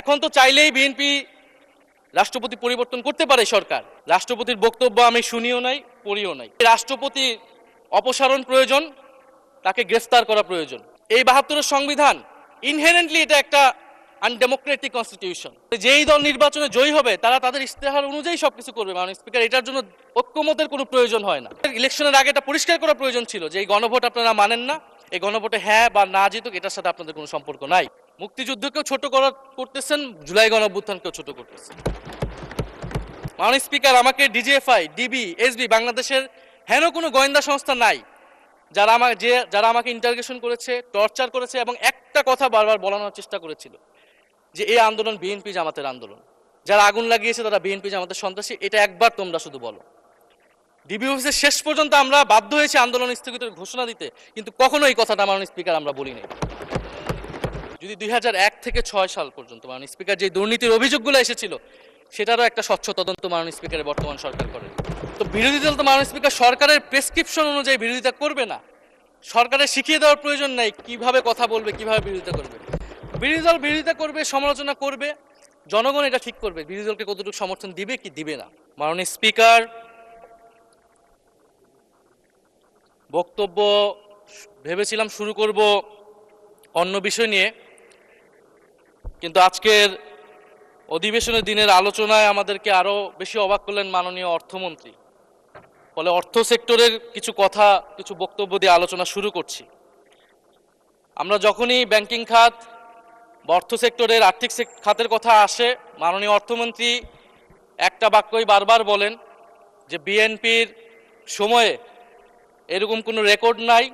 এখন তো চাইলেই বিএনপি রাষ্ট্রপতি পরিবর্তন করতে পারে সরকার। রাষ্ট্রপতির বক্তব্য আমি শুনিও নাই, পড়িও নাই। রাষ্ট্রপতি অপসারণ প্রয়োজন, তাকে গ্রেফতার করা প্রয়োজন। এই ৭২-এর সংবিধান ইনহেরেন্টলি এটা একটা আনডেমোক্রেটিক কনস্টিটিউশন। যেই দল নির্বাচনে জয়ী হবে তারা তাদের ইশতেহার অনুযায়ী সবকিছু করবে। মাননীয় স্পিকার, এটার জন্য ঐক্যমতের কোনো প্রয়োজন হয় না। ইলেকশনের আগে এটা পরিষ্কার করা প্রয়োজন ছিল যে এই গণভোট আপনারা মানেন না, এই গণভোটে হ্যাঁ বা না জিতুক এটার সাথে আপনাদের কোনো সম্পর্ক নাই। মুক্তিযুদ্ধকেও ছোট করতেছেন, জুলাই গণঅভ্যুত্থানকেও ছোট করতেছেন। মাননীয় স্পিকার, আমাকে ডিজিএফআই, ডিবি, এসবি, বাংলাদেশের হেন কোনো গোয়েন্দা সংস্থা নাই যারা আমাকে ইন্টারগেশন করেছে, টর্চার করেছে এবং একটা কথা বারবার বলানোর চেষ্টা করেছিল যে এই আন্দোলন বিএনপি জামাতের আন্দোলন, যারা আগুন লাগিয়েছে তারা বিএনপি জামাতের সন্ত্রাসী। এটা একবার তোমরা শুধু বলো। ডিবি অফিসে শেষ পর্যন্ত আমরা বাধ্য হয়েছি আন্দোলন স্থগিতের ঘোষণা দিতে, কিন্তু কখনো এই কথাটা মাননীয় স্পিকার আমরা বলিনি। যদি ২০০১ থেকে ৬ সাল পর্যন্ত মাননীয় স্পিকার যে দুর্নীতির অভিযোগগুলো এসেছিল সেটারও একটা স্বচ্ছ তদন্ত মাননীয় স্পিকারের বর্তমান সরকার করে। তো বিরোধী দল তো মাননীয় স্পিকার সরকারের প্রেসক্রিপশন অনুযায়ী বিরোধিতা করবে না। সরকারের শিখিয়ে দেওয়ার প্রয়োজন নাই কিভাবে কথা বলবে, কিভাবে বিরোধিতা করবে। বিরোধী দল বিরোধিতা করবে, সমালোচনা করবে, জনগণ এটা ঠিক করবে বিরোধী দলকে কতটুকু সমর্থন দিবে কি দিবে না। মাননীয় স্পিকার, বক্তব্য ভেবেছিলাম শুরু করব অন্য বিষয় নিয়ে, কিন্তু আজকের অধিবেশনের দিনের আলোচনায় আমাদেরকে আরো বেশি অবাক করলেন মাননীয় অর্থমন্ত্রী। ফলে অর্থ সেক্টরের কিছু কথা, কিছু বক্তব্য দিয়ে আলোচনা শুরু করছি। আমরা যখনই ব্যাংকিং খাত বা অর্থ সেক্টরের আর্থিক খাতের কথা আসে, মাননীয় অর্থমন্ত্রী একটা বাক্যই বারবার বলেন যে বিএনপির সময়ে এরকম কোনো রেকর্ড নাই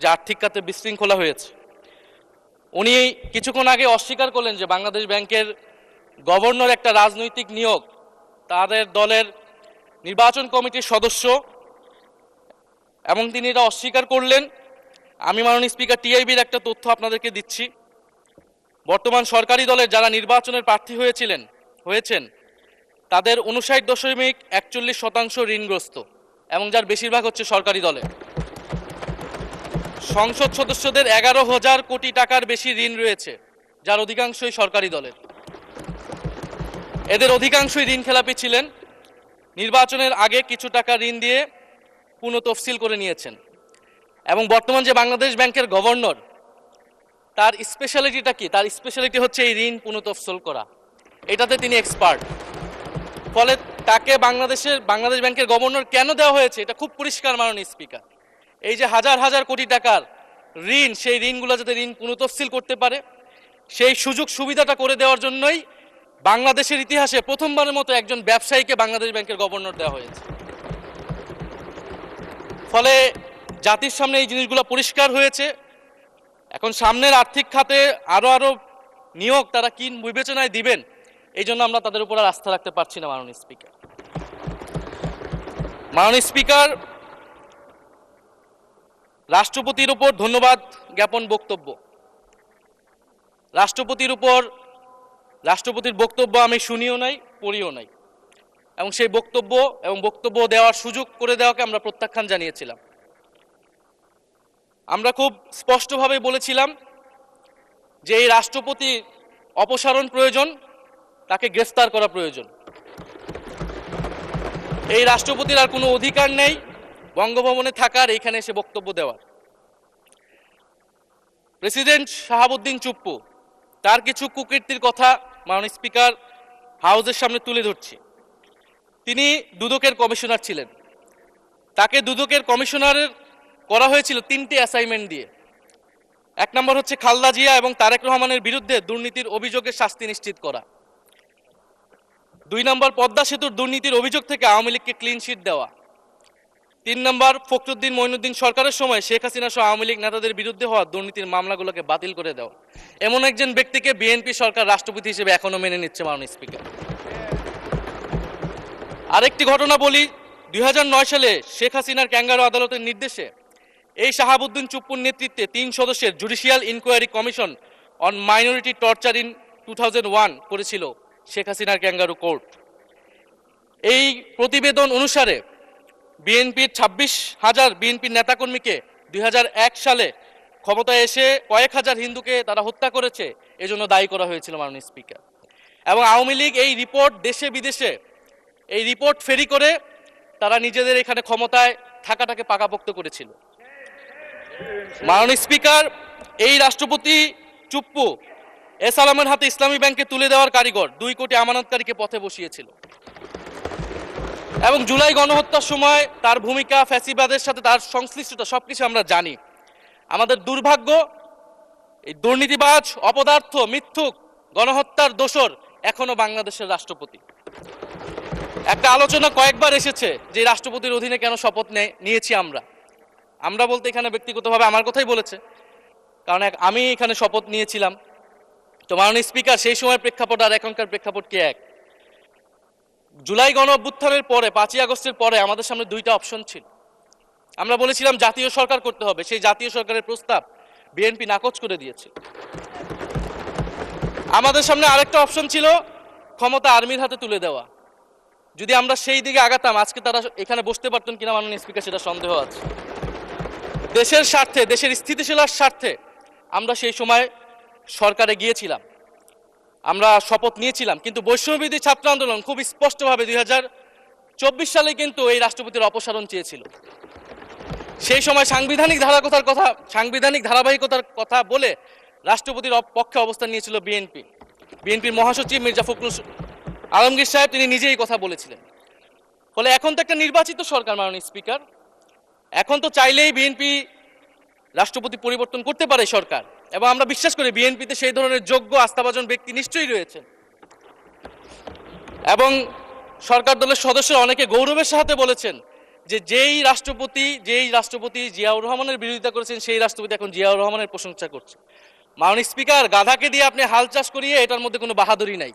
যে আর্থিক খাতে বিশৃঙ্খলা হয়েছে। উনি কিছুক্ষণ আগে অস্বীকার করলেন যে বাংলাদেশ ব্যাংকের গভর্নর একটা রাজনৈতিক নিয়োগ, তাদের দলের নির্বাচন কমিটির সদস্য, এবং তিনি এটা অস্বীকার করলেন। আমি মাননীয় স্পিকার টিআইবির একটা তথ্য আপনাদেরকে দিচ্ছি। বর্তমান সরকারি দলের যারা নির্বাচনের প্রার্থী হয়েছেন তাদের 59.41% ঋণগ্রস্ত, এবং যার বেশিরভাগ হচ্ছে সরকারি দলে। সংসদ সদস্যদের 11,000 কোটি টাকার বেশি ঋণ রয়েছে, যার অধিকাংশই সরকারি দলের। এদের অধিকাংশই ঋণ খেলাপি ছিলেন, নির্বাচনের আগে কিছু টাকা ঋণ দিয়ে পুনঃতফসিল করে নিয়েছেন। এবং বর্তমান যে বাংলাদেশ ব্যাংকের গভর্নর, তার স্পেশালিটিটা কি? তার স্পেশালিটি হচ্ছে এই ঋণ পুনঃতফসিল করা, এটাতে তিনি এক্সপার্ট। ফলে তাকে বাংলাদেশ ব্যাংকের গভর্নর কেন দেওয়া হয়েছে এটা খুব পরিষ্কার মাননীয় স্পিকার। এই যে হাজার হাজার কোটি টাকার ঋণ, সেই ঋণগুলো যাতে ঋণ পুনঃতফসিল করতে পারে সেই সুযোগ সুবিধাটা করে দেওয়ার জন্যই বাংলাদেশের ইতিহাসে প্রথমবারের মতো একজন ব্যবসায়ীকে বাংলাদেশ ব্যাংকের গভর্নর দেওয়া হয়েছে। ফলে জাতির সামনে এই জিনিসগুলো পরিষ্কার হয়েছে। এখন সামনের আর্থিক খাতে আরো নিয়োগ তারা কি বিবেচনায় দিবেন, এই জন্য আমরা তাদের উপর আর আস্থা রাখতে পারছি না মাননীয় স্পিকার। মাননীয় স্পিকার, রাষ্ট্রপতির উপর ধন্যবাদ জ্ঞাপন বক্তব্য। রাষ্ট্রপতির বক্তব্য আমি শুনিও নাই, পড়িও নাই, এবং সেই বক্তব্য দেওয়ার সুযোগ করে দেওয়াকে আমরা প্রত্যাখ্যান জানিয়েছিলাম। আমরা খুব স্পষ্টভাবে বলেছিলাম যে এই রাষ্ট্রপতি অপসারণ প্রয়োজন, তাকে গ্রেফতার করা প্রয়োজন। এই রাষ্ট্রপতির আর কোনো অধিকার নেই বঙ্গভবনে থাকার, এইখানে এসে বক্তব্য দেওয়ার। প্রেসিডেন্ট শাহাবুদ্দিন চুপ্পু, তার কিছু কুকীর্তির কথা মাননীয় স্পিকার হাউসের সামনে তুলে ধরছি। তিনি দুদকের কমিশনার ছিলেন। তাকে দুদকের কমিশনারের করা হয়েছিল 3টি অ্যাসাইনমেন্ট দিয়ে। 1 নম্বর হচ্ছে খালেদা জিয়া এবং তারেক রহমানের বিরুদ্ধে দুর্নীতির অভিযোগের শাস্তি নিশ্চিত করা। 2 নম্বর পদ্মা সেতুর দুর্নীতির অভিযোগ থেকে আওয়ামী লীগকে ক্লিন শিট দেওয়া। 3 নম্বর ফখরুদ্দিন মঈনুদ্দিন সরকারের সময় শেখ হাসিনা সহ আওয়ামী লীগ নেতাদের বিরুদ্ধে হওয়া দুর্নীতির মামলাগুলোকে বাতিল করে দেওয়া। এমন একজন ব্যক্তিকে বিএনপি সরকার রাষ্ট্রপতি হিসেবে এখনো মেনে নিচ্ছে মাননীয় স্পিকার। আরেকটি ঘটনা বলি, 2009 সালে শেখ হাসিনার ক্যাঙ্গারু আদালতের নির্দেশে এই শাহাবুদ্দিন চুপ্পুর নেতৃত্বে 3 সদস্যের judicial inquiry commission on minority torture in 2001 করেছিল শেখ হাসিনার ক্যাঙ্গারু কোর্ট। এই প্রতিবেদন অনুসারে বিএনপির 26,000 বিএনপির নেতাকর্মীকে 2001 সালে ক্ষমতায় এসে কয়েক হাজার হিন্দুকে তারা হত্যা করেছে। এজন্য দায়ী করা হয়েছিল মাননীয় স্পিকার। এবং আওয়ামী লীগ এই রিপোর্ট দেশে বিদেশে এই রিপোর্ট ফেরি করে তারা নিজেদের এখানে ক্ষমতায় থাকাটাকে পাকাপোক্ত করেছিল। মাননীয় স্পিকার, এই রাষ্ট্রপতি চুপ্পু এস আলমের হাতে ইসলামী ব্যাংকে তুলে দেওয়ার কারিগর 2 কোটি আমানতকারীকে পথে বসিয়েছিল এবং জুলাই গণহত্যার সময় তার ভূমিকা, ফ্যাসিবাদের সাথে তার সংশ্লিষ্টতা সবকিছু আমরা জানি। আমাদের দুর্ভাগ্য, এই দুর্নীতিবাজ, অপদার্থ, মিথ্যুক, গণহত্যার দোসর এখনো বাংলাদেশের রাষ্ট্রপতি। একটা আলোচনা কয়েকবার এসেছে যে রাষ্ট্রপতির অধীনে কেন শপথ নিয়েছি আমরা বলতে এখানে ব্যক্তিগতভাবে আমার কথাই বলেছে, কারণ আমি এখানে শপথ নিয়েছিলাম। তো মাননীয় স্পিকার, সেই সময়ের প্রেক্ষাপট আর এখনকার প্রেক্ষাপট কি এক? জুলাই গণ অভ্যুত্থানের পরে 5ই আগস্টের পরে আমাদের সামনে 2টা অপশন ছিল। আমরা বলেছিলাম জাতীয় সরকার করতে হবে, সেই জাতীয় সরকারের প্রস্তাব বিএনপি নাকচ করে দিয়েছে। আমাদের সামনে আরেকটা অপশন ছিল ক্ষমতা আর্মির হাতে তুলে দেওয়া। যদি আমরা সেই দিকে আগাতাম আজকে তারা এখানে বসতে পারতেন কিনা মাননীয় স্পিকার সেটা সন্দেহ আছে। দেশের স্বার্থে, দেশের স্থিতিশীলার স্বার্থে আমরা সেই সময় সরকারে গিয়েছিলাম, আমরা শপথ নিয়েছিলাম। কিন্তু বৈষম্যবিরোধী ছাত্র আন্দোলন খুব স্পষ্টভাবে 2024 সালে কিন্তু এই রাষ্ট্রপতির অপসারণ চেয়েছিল। সেই সময় সাংবিধানিক ধারাবাহিকতার কথা বলে রাষ্ট্রপতির পক্ষে অবস্থান নিয়েছিল বিএনপির মহাসচিব মির্জা ফখরুল আলমগীর সাহেব, তিনি নিজেই কথা বলেছিলেন। ফলে এখন তো একটা নির্বাচিত সরকার মাননীয় স্পিকার, এখন তো চাইলেই বিএনপি রাষ্ট্রপতি পরিবর্তন করতে পারে সরকার, এবং আমরা বিশ্বাস করি বিএনপিতে সেই ধরনের যোগ্য আস্থাভাজন ব্যক্তি নিশ্চয়ই রয়েছে। এবং সরকার দলের সদস্যরা অনেকে গৌরবের সাথে বলেছেন যে যেই রাষ্ট্রপতি জিয়াউর রহমানের বিরোধিতা করেছেন সেই রাষ্ট্রপতি এখন জিয়াউর রহমানের প্রশংসা করছে। মাননীয় স্পিকার, গাধাকে দিয়ে আপনি হাল চাষ করিয়ে এটার মধ্যে কোনো বাহাদুরি নাই।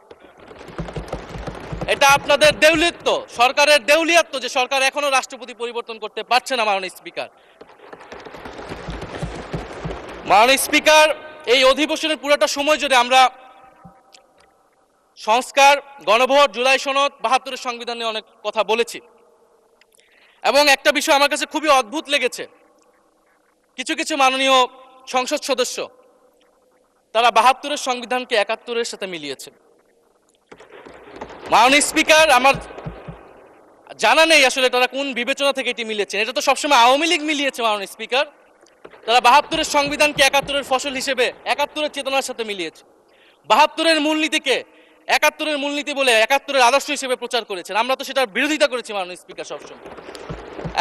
এটা আপনাদের দেউলিয়ত্ব, সরকারের দেউলিয়াত্ব যে সরকার এখনো রাষ্ট্রপতি পরিবর্তন করতে পারছে না। মাননীয় স্পিকার, এই অধিবেশনের পুরোটা সময় যদি আমরা সংস্কার, গণভোট, জুলাই সনদ, 72-এর সংবিধান নিয়ে অনেক কথা বলেছি, এবং একটা বিষয় আমার কাছে খুবই অদ্ভুত লেগেছে, কিছু মাননীয় সংসদ সদস্য তারা 72-এর সংবিধানকে 71-এর সাথে মিলিয়েছে। মাননীয় স্পিকার, আমার জানা নেই আসলে তারা কোন বিবেচনা থেকে এটি মিলিয়েছেন। এটা তো সবসময় আওয়ামী লীগ মিলিয়েছে মাননীয় স্পিকার। তারা 72-এর সংবিধানকে 71-এর ফসল হিসেবে 71-এর চেতনার সাথে মিলিয়েছে। 72-এর মূলনীতিকে 71-এর মূলনীতি বলে 71-এর আদর্শ হিসেবে প্রচার করেছেন। আমরা তো সেটার বিরোধিতা করেছি মাননীয় স্পিকার সবসময়,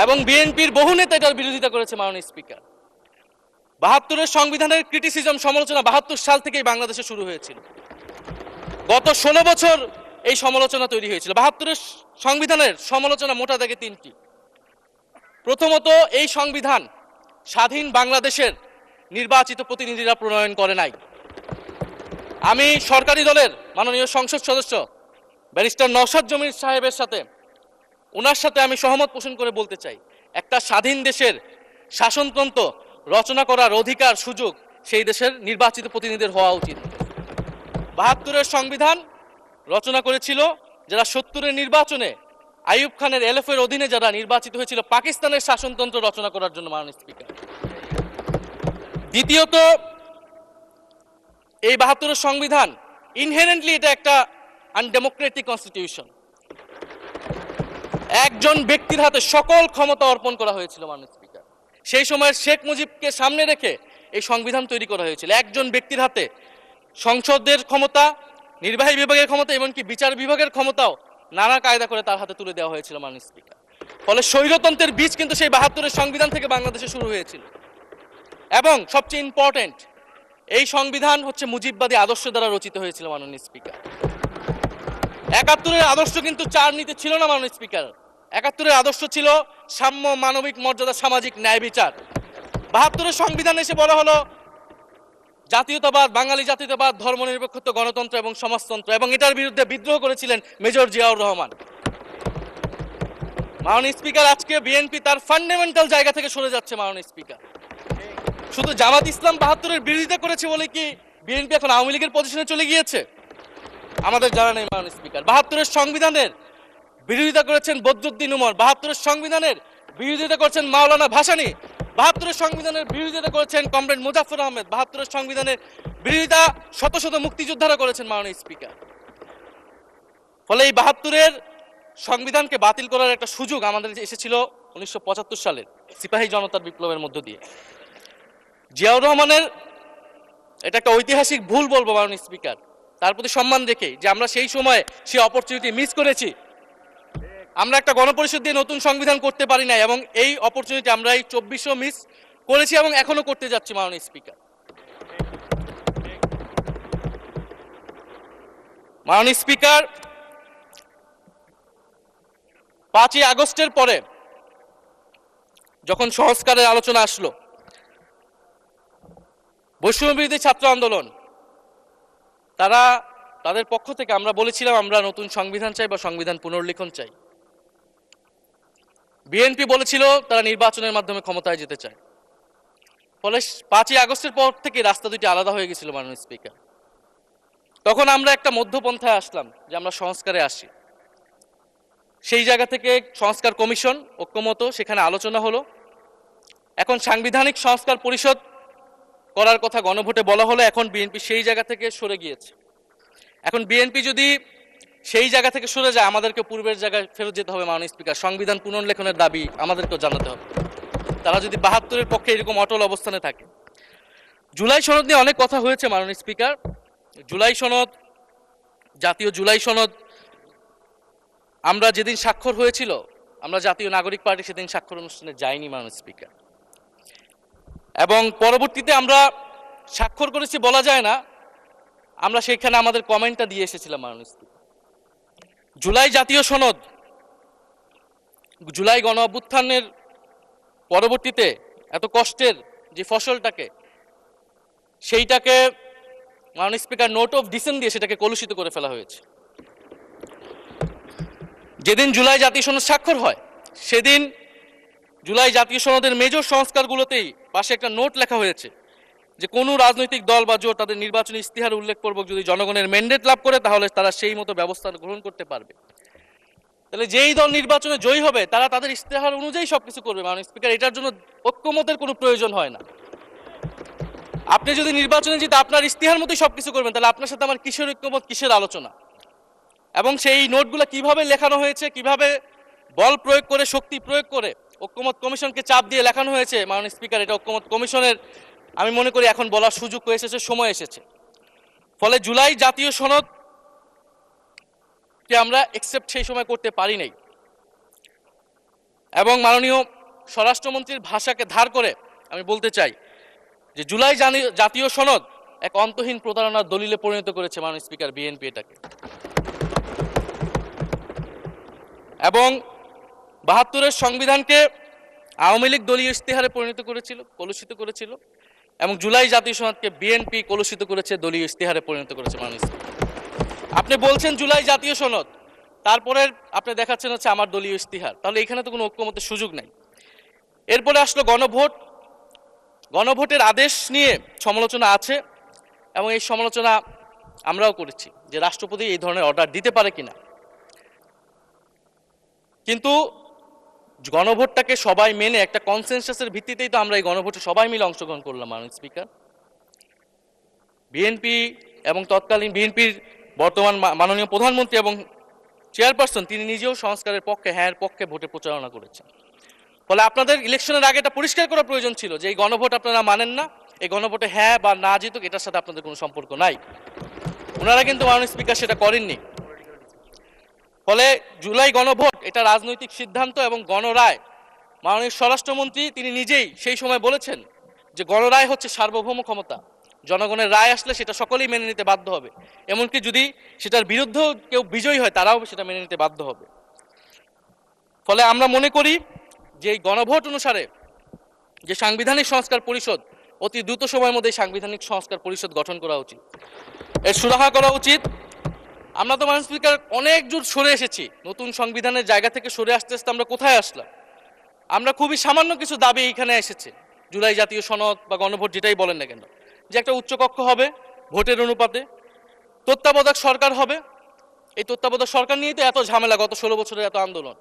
এবং বিএনপির বহু নেতা এটার বিরোধিতা করেছে মাননীয় স্পিকার। 72-এর সংবিধানের ক্রিটিসিজম, সমালোচনা 72 সাল থেকেই বাংলাদেশে শুরু হয়েছিল। গত 16 বছর এই সমালোচনা তৈরি হয়েছিল। 72-এর সংবিধানের সমালোচনা মোটা দাগে 3টি। প্রথমত, এই সংবিধান স্বাধীন বাংলাদেশের নির্বাচিত প্রতিনিধিরা প্রণয়ন করে নাই। আমি সরকারি দলের মাননীয় সংসদ সদস্য ব্যারিস্টার নওশাদ জমির সাহেবের সাথে, ওনার সাথে আমি সহমত পোষণ করে বলতে চাই, একটা স্বাধীন দেশের শাসনতন্ত্র রচনা করার অধিকার, সুযোগ সেই দেশের নির্বাচিত প্রতিনিধিদের হওয়া উচিত। 72-এর সংবিধান রচনা করেছিল যারা 70-এর নির্বাচনে আইয়ুব খানের এলএফের অধীনে যারা নির্বাচিত হয়েছিল পাকিস্তানের শাসনতন্ত্র রচনা করার জন্য মাননীয় স্পিকার। দ্বিতীয়ত, এই 72-এর সংবিধান ইনহেরেন্টলি এটা একটা আনডেমোক্রেটিক কনস্টিটিউশন। একজন ব্যক্তির হাতে সকল ক্ষমতা অর্পণ করা হয়েছিল মাননীয় স্পিকার। সেই সময়ের শেখ মুজিবকে সামনে রেখে এই সংবিধান তৈরি করা হয়েছিল। একজন ব্যক্তির হাতে সংসদের ক্ষমতা, নির্বাহী বিভাগের ক্ষমতা, এমনকি বিচার বিভাগের ক্ষমতাও নানা কায়দা করে তার হাতে তুলে দেওয়া হয়েছিল মাননীয় স্পিকার। ফলে স্বৈরতন্ত্রের বীজ কিন্তু সেই 72-এর সংবিধান থেকে বাংলাদেশে শুরু হয়েছিল। এবং সবচেয়ে ইম্পর্টেন্ট, এই সংবিধান হচ্ছে মুজিববাদী আদর্শ দ্বারা রচিত হয়েছিল মাননীয় স্পিকার। 71-এর আদর্শ কিন্তু 4 নীতি ছিল না মাননীয় স্পিকার। 71-এর আদর্শ ছিল সাম্য, মানবিক মর্যাদা, সামাজিক ন্যায় বিচার। 72-এর সংবিধান এসে বলা হলো জাতীয়তাবাদ, বাঙালি জাতীয়তাবাদ, ধর্মনিরপেক্ষত্ব, গণতন্ত্র এবং সমাজতন্ত্র, এবং এটার বিরুদ্ধে বিদ্রোহ করেছিলেন মেজর জিয়াউর রহমান। মাননীয় স্পিকার, আজকে বিএনপি তার ফান্ডামেন্টাল জায়গা থেকে সরে যাচ্ছে মাননীয় স্পিকার। শুধু জামাত ইসলাম 72-এর বিরোধিতা করেছে বলে কি বিএনপি এখন আওয়ামী লীগের পজিশনে চলে গিয়েছে? আমাদের জানা নেই মাননীয় স্পিকার। 72-এর সংবিধানের বিরোধিতা করেছেন বদরুদ্দিন উমর, 72-এর সংবিধানের বিরোধিতা করেছেন মাওলানা ভাসানী, 72-এর সংবিধানের বিরোধিতা করেছেন কমরেড মুজাফফর আহমেদ, 72-এর সংবিধানের বিরোধিতা শত শত মুক্তিযোদ্ধারা করেছেন মাননীয় স্পিকার। ফলে এই ৭২-এর সংবিধানকে বাতিল করার একটা সুযোগ আমাদের এসেছিল ১৯৭৫ সালের সিপাহী জনতার বিপ্লবের মধ্য দিয়ে। জিয়াউর রহমানের এটা একটা ঐতিহাসিক ভুল বলবো মাননীয় স্পিকার, তার প্রতি সম্মান রেখে, যে আমরা সেই সময় সেই অপরচুনিটি মিস করেছি। আমরা একটা গণপরিষদ দিয়ে নতুন সংবিধান করতে পারি না, এবং এই অপরচুনিটি আমরা এই ২৪০০ মিস করেছি এবং এখনো করতে যাচ্ছি মাননীয় স্পিকার। মাননীয় স্পিকার, ৫ই আগস্টের পরে যখন সংস্কারের আলোচনা আসলো, বৈষম্যবিরোধী ছাত্র আন্দোলন তাদের পক্ষ থেকে আমরা বলেছিলাম আমরা নতুন সংবিধান চাই বা সংবিধান পুনর্লিখন চাই। বিএনপি বলেছিল তারা নির্বাচনের মাধ্যমে ক্ষমতায় যেতে চায়। ফলে ৫ই আগস্টের পর থেকে রাস্তা দুটি আলাদা হয়ে গেছিল মাননীয় স্পিকার। তখন আমরা একটা মধ্যপন্থায় আসলাম যে আমরা সংস্কারে আসি। সেই জায়গা থেকে সংস্কার কমিশন ঐক্যমত, সেখানে আলোচনা হলো। এখন সাংবিধানিক সংস্কার পরিষদ করার কথা গণভোটে বলা হলো। এখন বিএনপি সেই জায়গা থেকে সরে গিয়েছে। এখন বিএনপি যদি সেই জায়গা থেকে সরে যায়, আমাদেরকে পূর্বের জায়গায় ফেরত যেতে হবে মাননীয় স্পিকার। সংবিধান পুনর্লেখনের দাবি আমাদেরকেও জানাতে হবে। তারা যদি ৭২-এর পক্ষে এরকম অটল অবস্থানে থাকে। জুলাই সনদ নিয়ে অনেক কথা হয়েছে মাননীয় স্পিকার। জুলাই সনদ, জাতীয় জুলাই সনদ, আমরা যেদিন স্বাক্ষর হয়েছিল, আমরা জাতীয় নাগরিক পার্টি সেদিন স্বাক্ষর অনুষ্ঠানে যাইনি মাননীয় স্পিকার, এবং পরবর্তীতে আমরা স্বাক্ষর করেছি বলা যায় না, আমরা সেখানে আমাদের কমেন্টটা দিয়ে এসেছিলাম মাননীয় স্পিকার। জুলাই জাতীয় সনদ, জুলাই গণ অভ্যুত্থানের পরবর্তীতে এত কষ্টের যে ফসলটাকে, সেইটাকে মাননীয় স্পিকার নোট অফ ডিসেন্ট দিয়ে সেটাকে কলুষিত করে ফেলা হয়েছে। যেদিন জুলাই জাতীয় সনদ স্বাক্ষর হয়, সেদিন জুলাই জাতীয় সনদের মেজর সংস্কারগুলোতেই পাশে একটা নোট লেখা হয়েছে যে কোনো রাজনৈতিক দল বা জোট তাদের নির্বাচনী ইস্তিহার উল্লেখপূর্বক যদি জনগণের ম্যান্ডেট লাভ করে, তাহলে তারা সেই মতো ব্যবস্থা গ্রহণ করতে পারবে। তাহলে যেই দল নির্বাচনে জয়ী হবে তারা তাদের ইস্তেহার অনুযায়ী সবকিছু করবে মাননীয় স্পিকার। এটার জন্য ঐক্যমতের কোনো প্রয়োজন হয় না। আপনি যদি নির্বাচনে জিতে আপনার ইস্তেহার মতোই সবকিছু করবেন, তাহলে আপনার সাথে আমার কিসের ঐক্যমত, কিসের আলোচনা? এবং সেই নোটগুলো কিভাবে লেখানো হয়েছে, কিভাবে বল প্রয়োগ করে, শক্তি প্রয়োগ করে ঐক্যমত কমিশনকে চাপ দিয়ে লেখানো হয়েছে মাননীয় স্পিকার, এটা ঐক্যমত কমিশনের আমি মনে করি এখন বলার সুযোগ হয়ে এসেছে, সময় এসেছে। ফলে জুলাই জাতীয় সনদ কে আমরা একসেপ্ট সেই সময় করতে পারি নাই, এবং মাননীয় স্বরাষ্ট্রমন্ত্রীর ভাষাকে ধার করে আমি বলতে চাই যে জুলাই জাতীয় সনদ এক অন্তহীন প্রতারণার দলিলে পরিণত করেছে মাননীয় স্পিকার বিএনপি এটাকে। এবং ৭২-এর সংবিধানকে আওয়ামী লীগ দলীয় ইস্তেহারে পরিণত করেছিল, কলুষিত করেছিল, এবং জুলাই জাতীয় সনদকে বিএনপি কলুষিত করেছে, দলীয় ইস্তেহারে পরিণত করেছে মাননীয় স্পিকার। আপনি বলছেন জুলাই জাতীয় সনদ, তারপরে আপনি দেখাচ্ছেন হচ্ছে আমার দলীয় ইস্তিহার, তাহলে এখানে তো কোনো ঐক্যমতের সুযোগ নাই। এরপরে আসলো গণভোট। গণভোটের আদেশ নিয়ে সমালোচনা আছে, এবং এই সমালোচনা আমরাও করেছি যে রাষ্ট্রপতি এই ধরনের অর্ডার দিতে পারে কিনা। কিন্তু গণভোটটাকে সবাই মেনে একটা কনসেনসাসের ভিত্তিতেই তো আমরা এই গণভোটে সবাই মিলে অংশগ্রহণ করলাম মাননীয় স্পিকার। বিএনপি এবং তৎকালীন বিএনপির বর্তমান মাননীয় প্রধানমন্ত্রী এবং চেয়ারপারসন তিনি নিজেও সংস্কারের পক্ষে, হ্যাঁ পক্ষে ভোটে প্রচারণা করেছেন। ফলে আপনাদের ইলেকশনের আগে এটা পরিষ্কার করা প্রয়োজন ছিল যে এই গণভোট আপনারা মানেন না, এই গণভোটে হ্যাঁ বা না জিতুক এটার সাথে আপনাদের কোনো সম্পর্ক নাই। ওনারা কিন্তু মাননীয় স্পিকার সেটা করেননি। ফলে জুলাই গণভোট এটা রাজনৈতিক সিদ্ধান্ত এবং গণরায়। মাননীয় স্বরাষ্ট্রমন্ত্রী তিনি নিজেই সেই সময় বলেছেন যে গণরায় হচ্ছে সার্বভৌম ক্ষমতা, জনগণের রায় আসলে সেটা সকলেই মেনে নিতে বাধ্য হবে, এমনকি যদি সেটার বিরুদ্ধেও কেউ বিজয়ী হয় তারাও সেটা মেনে নিতে বাধ্য হবে। ফলে আমরা মনে করি যে এই গণভোট অনুসারে যে সাংবিধানিক সংস্কার পরিষদ অতি দ্রুত সময়ের মধ্যে সাংবিধানিক সংস্কার পরিষদ গঠন করা উচিত, এর সুরাহা করা উচিত। আমরা তো মাননীয় স্পিকার অনেক দূর সরে এসেছি, নতুন সংবিধানের জায়গা থেকে সরে আস্তে আস্তে আমরা কোথায় আসলাম? আমরা খুবই সামান্য কিছু দাবি এখানে এসেছে, জুলাই জাতীয় সনদ বা গণভোট যেটাই বলেন না কেন, যে একটা উচ্চকক্ষ হবে ভোটের অনুপাতে, তত্ত্বাবধায়ক সরকার হবে। এই তত্ত্বাবধায়ক সরকার নিয়েই তো এত ঝামেলা, গত 16 বছরের এত আন্দোলন।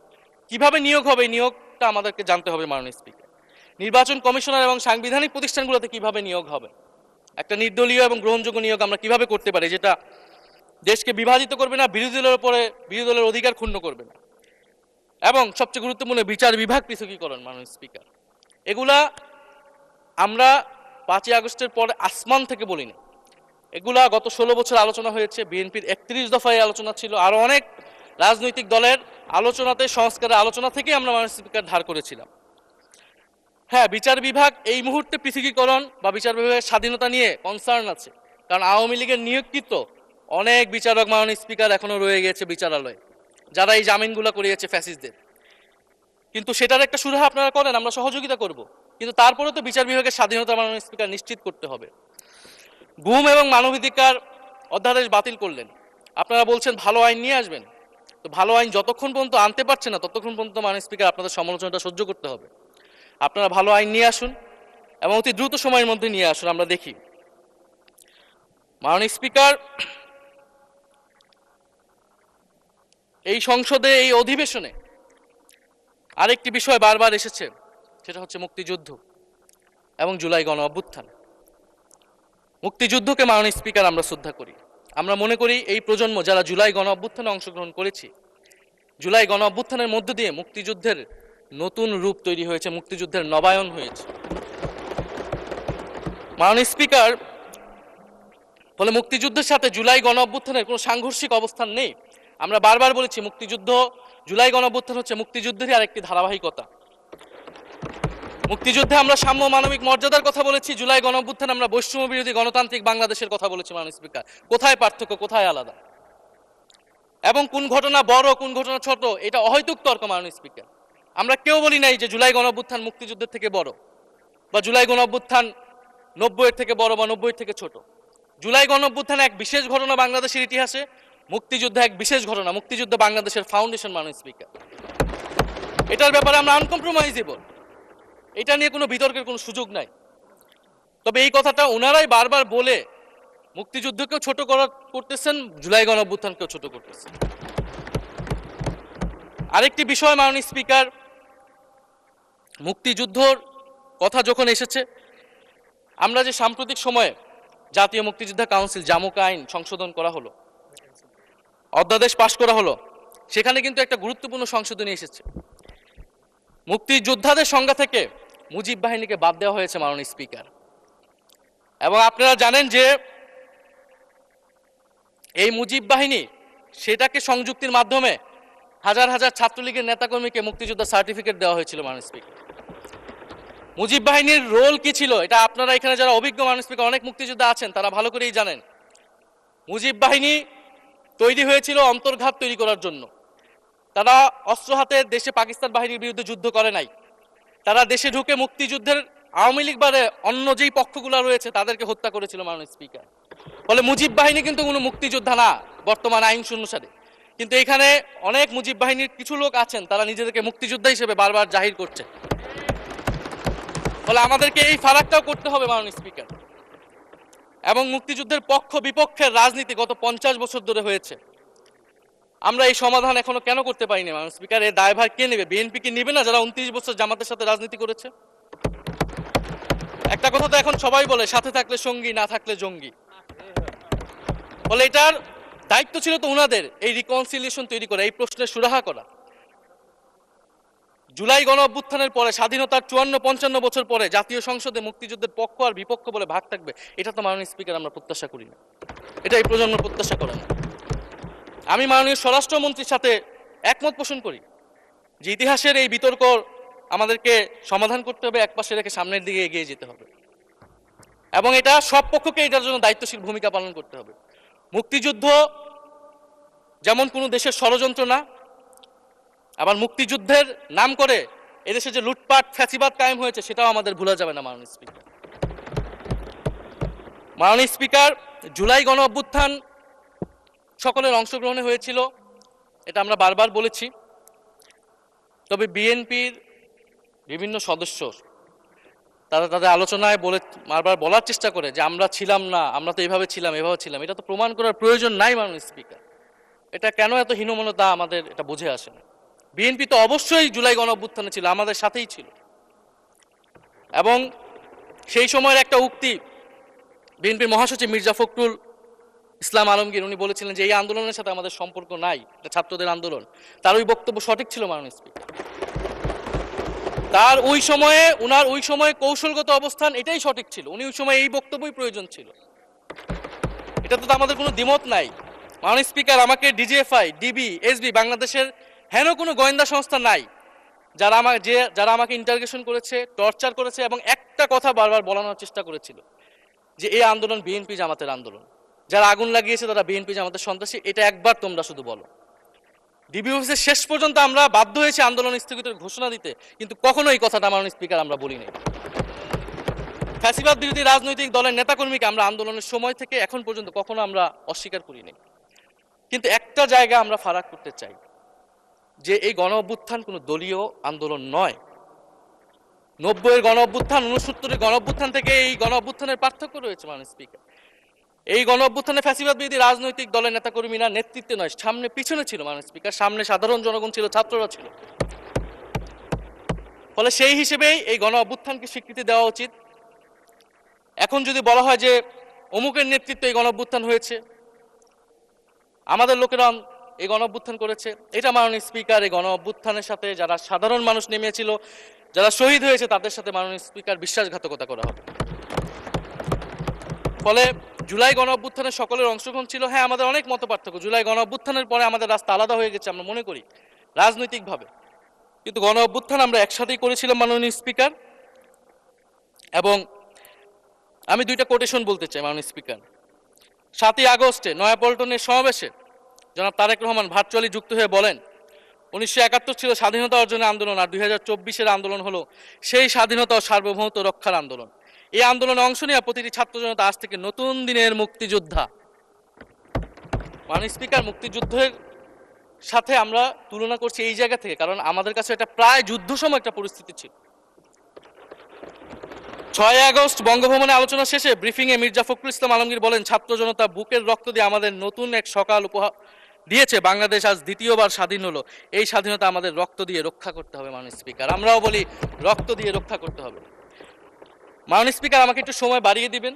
কিভাবে নিয়োগ হবে, এই নিয়োগটা আমাদেরকে জানতে হবে মাননীয় স্পিকার। নির্বাচন কমিশনার এবং সাংবিধানিক প্রতিষ্ঠানগুলোতে কিভাবে নিয়োগ হবে, একটা নির্দলীয় এবং গ্রহণযোগ্য নিয়োগ আমরা কিভাবে করতে পারি, যেটা দেশকে বিভাজিত করবে না, বিরোধী দলের অধিকার ক্ষুণ্ণ করবে না, এবং সবচেয়ে গুরুত্বপূর্ণ বিচার বিভাগ পৃথকীকরণ। মাননীয় স্পিকার, এগুলা আমরা 5ই আগস্টের পরে আসমান থেকে বলিনি, এগুলা গত 16 বছর আলোচনা হয়েছে। বিএনপির 31 দফায় আলোচনা ছিল, আরো অনেক রাজনৈতিক দলের আলোচনাতে, সংস্কারের আলোচনা থেকে আমরা মাননীয় স্পিকার ধার করেছিলাম। হ্যাঁ, বিচার বিভাগ এই মুহূর্তে পৃথকীকরণ বা বিচার বিভাগের স্বাধীনতা নিয়ে কনসার্ন আছে, কারণ আওয়ামী লীগের নিয়োগকৃত অনেক বিচারক মাননীয় স্পিকার এখনো রয়ে গেছে বিচারালয়ে, যারা এই জামিনগুলো করিয়েছে ফ্যাসিস্টদের। কিন্তু সেটার একটা সুরাহা আপনারা করেন, আমরা সহযোগিতা করব, কিন্তু তারপরে তো বিচার বিভাগের স্বাধীনতা মাননীয় স্পিকার নিশ্চিত করতে হবে। গুম এবং মানবাধিকার অধ্যাদেশ বাতিল করলেন, আপনারা বলছেন ভালো আইন নিয়ে আসবেন। তো ভালো আইন যতক্ষণ পর্যন্ত আনতে পারছে না, ততক্ষণ পর্যন্ত মাননীয় স্পিকার আপনাদের সমালোচনাটা সহ্য করতে হবে। আপনারা ভালো আইন নিয়ে আসুন এবং অতি দ্রুত সময়ের মধ্যে নিয়ে আসুন, আমরা দেখি। মাননীয় স্পিকার, এই সংসদে, এই অধিবেশনে আরেকটি বিষয় বারবার এসেছে, সেটা হচ্ছে মুক্তিযুদ্ধ এবং জুলাই গণ অভ্যুত্থান। মুক্তিযুদ্ধকে মাননীয় স্পিকার আমরা শ্রদ্ধা করি। আমরা মনে করি এই প্রজন্ম যারা জুলাই গণ অভ্যুত্থানে অংশগ্রহণ করেছি, জুলাই গণ অভ্যুত্থানের মধ্য দিয়ে মুক্তিযুদ্ধের নতুন রূপ তৈরি হয়েছে, মুক্তিযুদ্ধের নবায়ন হয়েছে। মাননীয় স্পিকার, ফলে মুক্তিযুদ্ধের সাথে জুলাই গণ অভ্যুত্থানের কোনো সাংঘর্ষিক অবস্থান নেই। আমরা বারবার বলেছি মুক্তিযুদ্ধ, জুলাই গণ অভ্যুত্থান হচ্ছে মুক্তিযুদ্ধেরই আরেকটি ধারাবাহিকতা। মুক্তিযুদ্ধে আমরা সাম্য মানবিক মর্যাদার কথা বলেছি, জুলাই গণ অভ্যুত্থানে আমরা বৈষম্য বিরোধী গণতান্ত্রিক বাংলাদেশের কথা বলেছি। মাননীয় স্পিকার, কোথায় পার্থক্য, কোথায় আলাদা, এবং কোন ঘটনা বড় কোন ঘটনা ছোট, এটা অহৈতুক তর্ক। মাননীয় স্পিকার, আমরা কেউ বলি নাই যে জুলাই গণ অভ্যুত্থান মুক্তিযুদ্ধের থেকে বড়, বা জুলাই গণ অভ্যুত্থান 90-এর থেকে বড় বা 90-এর থেকে ছোট। জুলাই গণ অভ্যুত্থান এক বিশেষ ঘটনা বাংলাদেশের ইতিহাসে, মুক্তিযুদ্ধ এক বিশেষ ঘটনা, মুক্তিযুদ্ধ বাংলাদেশের ফাউন্ডেশন। মাননীয় স্পিকার, এটার ব্যাপারে আমরা আনকম্প্রোমাইজেবল, এটা নিয়ে কোনো বিতর্কের কোনো সুযোগ নাই। তবে এই কথাটা ওনারাই বারবার বলে মুক্তিযুদ্ধকেও ছোট করতেছেন, জুলাই গণ অভ্যুত্থানকেও ছোট করতেছেন। আরেকটি বিষয় মাননীয় স্পিকার, মুক্তিযুদ্ধর কথা যখন এসেছে, আমরা যে সাম্প্রতিক সময়ে জাতীয় মুক্তিযোদ্ধা কাউন্সিল জামুক আইন সংশোধন করা হলো, অধ্যাদেশ পাশ করা হলো, সেখানে কিন্তু একটা গুরুত্বপূর্ণ সংশোধনী এসেছে। মুক্তিযোদ্ধাদের সংজ্ঞা থেকে মুজিব বাহিনীকে বাদ দেওয়া হয়েছে। মাননীয় স্পিকার, এবং আপনারা জানেন যে এই মুজিব বাহিনী, সেটাকে সংযুক্তির মাধ্যমে হাজার হাজার ছাত্রলীগের নেতাকর্মীকে মুক্তিযোদ্ধা সার্টিফিকেট দেওয়া হয়েছিল। মাননীয় স্পিকার, মুজিব বাহিনীর রোল কি ছিল, এটা আপনারা এখানে যারা অভিজ্ঞ মাননীয় স্পিকার অনেক মুক্তিযোদ্ধা আছেন, তারা ভালো করেই জানেন। মুজিব বাহিনী তৈরি হয়েছিল অন্তর্ঘাত তৈরি করার জন্য। তারা অস্ত্র হাতে দেশে পাকিস্তান বাহিনীর বিরুদ্ধে যুদ্ধ করে নাই, তারা দেশে ঢুকে মুক্তিযুদ্ধের আওয়ামী লীগ বাদে অন্য যেই পক্ষগুলো রয়েছে তাদেরকে হত্যা করেছিল। মাননীয় স্পিকার, ফলে মুজিব বাহিনী কিন্তু কোনো মুক্তিযোদ্ধা না বর্তমান আইন অনুসারে। কিন্তু এখানে অনেক মুজিব বাহিনীর কিছু লোক আছেন, তারা নিজেদেরকে মুক্তিযোদ্ধা হিসেবে বারবার জাহির করছে। ফলে আমাদেরকে এই ফারাকটাও করতে হবে। মাননীয় স্পিকার, এবং মুক্তিযুদ্ধের পক্ষ বিপক্ষের রাজনীতি গত 50 বছর ধরে হয়েছে, আমরা এই সমাধান এখনো কেন করতে পারিনি? মাননীয় স্পিকার, এই দায়ভার কে নেবে? বিএনপি কি নেবে না, যারা 29 বছর জামাতের সাথে রাজনীতি করেছে? একটা কথা তো এখন সবাই বলে, সাথে থাকলে সঙ্গী, না থাকলে জঙ্গি। ফলে এটার দায়িত্ব ছিল তো উনাদের, এই রিকনসিলিয়েশন তৈরি করা, এই প্রশ্নের সুরাহা করা। জুলাই গণ অভ্যুত্থানের পরে, স্বাধীনতার 54-55 বছর পরে জাতীয় সংসদে মুক্তিযুদ্ধের পক্ষ আর বিপক্ষ বলে ভাগ থাকবে, এটা তো মাননীয় স্পিকার আমরা প্রত্যাশা করি না, এটা এই প্রজন্ম প্রত্যাশা করে না। আমি মাননীয় স্বরাষ্ট্রমন্ত্রীর সাথে একমত পোষণ করি যে ইতিহাসের এই বিতর্ক আমাদেরকে সমাধান করতে হবে, একপাশে রেখে সামনের দিকে এগিয়ে যেতে হবে, এবং এটা সব পক্ষকে এটার জন্য দায়িত্বশীল ভূমিকা পালন করতে হবে। মুক্তিযুদ্ধ যেমন কোনো দেশের ষড়যন্ত্র না, আবার মুক্তিযুদ্ধের নাম করে এদেশে যে লুটপাট ফ্যাসিবাদ কায়েম হয়েছে, সেটাও আমাদের ভুলা যাবে না। মাননীয় স্পিকার, জুলাই গণ অভ্যুত্থান সকলের অংশগ্রহণে হয়েছিল, এটা আমরা বারবার বলেছি। তবে বিএনপির বিভিন্ন সদস্য তারা তাদের আলোচনায় বারবার বলার চেষ্টা করে যে আমরা ছিলাম না, আমরা তো এভাবে ছিলাম, এভাবে ছিলাম। এটা তো প্রমাণ করার প্রয়োজন নাই। মাননীয় স্পিকার, এটা কেন এত হীনমন্যতা আমাদের এটা বুঝে আসে না। বিএনপি তো অবশ্যই জুলাই গণ অভ্যুত্থানে ছিল, আমাদের সাথেই ছিল, এবং সেই সময়ের একটা উক্তি বিএনপির মহাসচিব মির্জা ফখরুল ইসলাম আলমগীর উনি বলেছিলেন যে এই আন্দোলনের সাথে আমাদের সম্পর্ক নাই, এটা ছাত্রদের আন্দোলন। তার ওই বক্তব্য সঠিক ছিল মাননীয় স্পিকার। তার ওই সময়ে কৌশলগত অবস্থান এটাই সঠিক ছিল, উনি ওই সময় এই বক্তব্যই প্রয়োজন ছিল। এটাতে তো আমাদের কোনো দ্বিমত নাই। মাননীয় স্পিকার, আমাকে ডিজিএফআই, ডিবি, এসবি, বাংলাদেশের হেন কোনো গোয়েন্দা সংস্থা নাই যারা আমাকে ইন্টারগেশন করেছে, টর্চার করেছে এবং একটা কথা বারবার বলানোর চেষ্টা করেছিল যে এই আন্দোলন বিএনপি জামাতের আন্দোলন, যারা আগুন লাগিয়েছে তারা বিএনপি জামাতের সন্ত্রাসী। এটা একবার তোমরা শুধু বলো। ডিবি অফিসের শেষ পর্যন্ত আমরা বাধ্য হয়েছি আন্দোলন স্থগিতের ঘোষণা দিতে, কিন্তু কখনো এই কথাটা মাননীয় স্পিকার আমরা বলিনি। ফ্যাসিবাদ বিরোধী রাজনৈতিক দলের নেতাকর্মীকে আমরা আন্দোলনের সময় থেকে এখন পর্যন্ত কখনো আমরা অস্বীকার করিনি। কিন্তু একটা জায়গা আমরা ফারাক করতে চাই, যে এই গণ অভ্যুত্থান কোনো দলীয় আন্দোলন নয়। 90-এর গণ অভ্যুত্থান, 69-এর গণ অভ্যুত্থান থেকে এই গণ অভ্যুত্থানের পার্থক্য রয়েছে মাননীয় স্পিকার। এই গণ অভ্যুত্থানে ফ্যাসিবাদ বিরোধী রাজনৈতিক দলের নেতাকর্মীরা নেতৃত্বে নয়, সামনে পিছনে ছিল মাননীয় স্পিকার, সামনে সাধারণ জনগণ ছিল, ছাত্ররা ছিল। ফলে সেই হিসেবেই এই গণ অভ্যুত্থানকে স্বীকৃতি দেওয়া উচিত। এখন যদি বলা হয় যে অমুকের নেতৃত্বে এই গণ অভ্যুত্থান হয়েছে, আমাদের লোকেরা এই গণ অভ্যুত্থান করেছে, এটা মাননীয় স্পিকার এই গণ অভ্যুত্থানের সাথে যারা সাধারণ মানুষ নেমেছিল, যারা শহীদ হয়েছে তাদের সাথে মাননীয় স্পিকার বিশ্বাসঘাতকতা করা হবে। ফলে জুলাই গণ অভ্যুত্থানের সকলের অংশগ্রহণ ছিল। হ্যাঁ, আমাদের অনেক মত পার্থক্য, জুলাই গণ অভ্যুত্থানের পরে আমাদের রাস্তা আলাদা হয়ে গেছে আমরা মনে করি রাজনৈতিকভাবে, কিন্তু গণ অভ্যুত্থান আমরা একসাথেই করেছিলাম মাননীয় স্পিকার। এবং আমি দুইটা কোটেশন বলতে চাই মাননীয় স্পিকার। 7ই আগস্টে নয়াপল্টনের সমাবেশে জনাব তারেক রহমান ভার্চুয়ালি যুক্ত হয়ে বলেন, 1971 ছিল স্বাধীনতা অর্জনের আন্দোলন, আর 2024-এর আন্দোলন হলো সেই স্বাধীনতা ও সার্বভৌমত্ব রক্ষার আন্দোলন। এই আন্দোলনে অংশ নেওয়া প্রতিটি ছাত্র জনতা আজ থেকে নতুন দিনের মুক্তিযোদ্ধা। মাননীয় স্পিকার, মুক্তিযুদ্ধের সাথে আমরা তুলনা করছি এই জায়গা থেকে, কারণ আমাদের কাছে এটা প্রায় যুদ্ধ সময় একটা পরিস্থিতি ছিল। 6 আগস্ট বঙ্গভবনে আলোচনা শেষে ব্রিফিংয়ে মির্জা ফখরুল ইসলাম আলমগীর বলেন, ছাত্র জনতা বুকের রক্ত দিয়ে আমাদের নতুন এক সকাল উপহার দিয়েছে, বাংলাদেশ আজ দ্বিতীয়বার স্বাধীন হলো, এই স্বাধীনতা আমাদের রক্ত দিয়ে রক্ষা করতে হবে। মাননীয় স্পিকার, আমরাও বলি রক্ত দিয়ে রক্ষা করতে হবে। মাননীয় স্পিকার, আমাকে একটু সময় বাড়িয়ে দিবেন।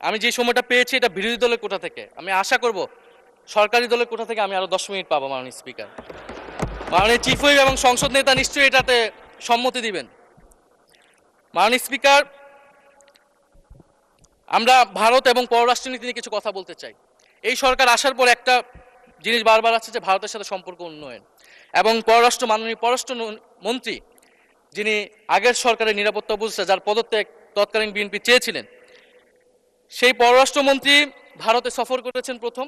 আমি যে সময়টা পেয়েছি এটা বিরোধী দলের কোটা থেকে, আমি আশা করব সরকারি দলের কোটা থেকে আমি আরো 10 মিনিট পাবো। মাননীয় স্পিকার, মাননীয় চিফ হুইপ এবং সংসদ নেতা নিশ্চয়ই এটাতে সম্মতি দিবেন। মাননীয় স্পিকার, আমরা ভারত এবং পররাষ্ট্রনীতি নিয়ে কিছু কথা বলতে চাই। এই সরকার আসার পর একটা জিনিস বারবার আছে যে ভারতের সাথে সম্পর্ক উন্নয়ন, এবং মাননীয় পররাষ্ট্র মন্ত্রী যিনি আগের সরকারের নিরাপত্তা উপদেষ্টা, যার পদত্যাগ তৎকালীন বিএনপি চেয়েছিলেন, সেই পররাষ্ট্রমন্ত্রী ভারতে সফর করেছেন প্রথম,